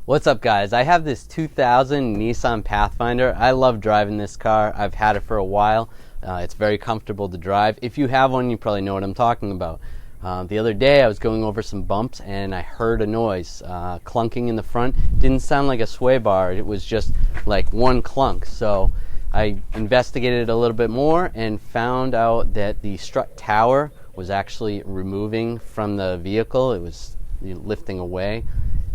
What's up, guys? I have this 2000 Nissan Pathfinder. I love driving this car. I've had it for a while. It's very comfortable to drive. If you have one, you probably know what I'm talking about. The other day I was going over some bumps and I heard a noise, clunking in the front. Didn't sound like a sway bar. It was just like one clunk. So I investigated it a little bit more and found out that the strut tower was actually removing from the vehicle. It was lifting away.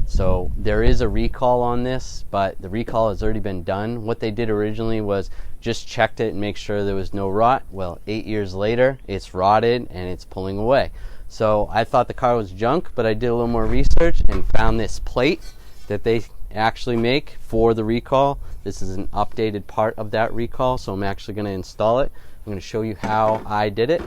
So there is a recall on this, but the recall has already been done. What they did originally was just checked it and make sure there was no rot. Well, 8 years later, it's rotted and it's pulling away. So I thought the car was junk, but I did a little more research and found this plate that they actually make for the recall. This is an updated part of that recall, so I'm actually going to install it. I'm going to show you how I did it.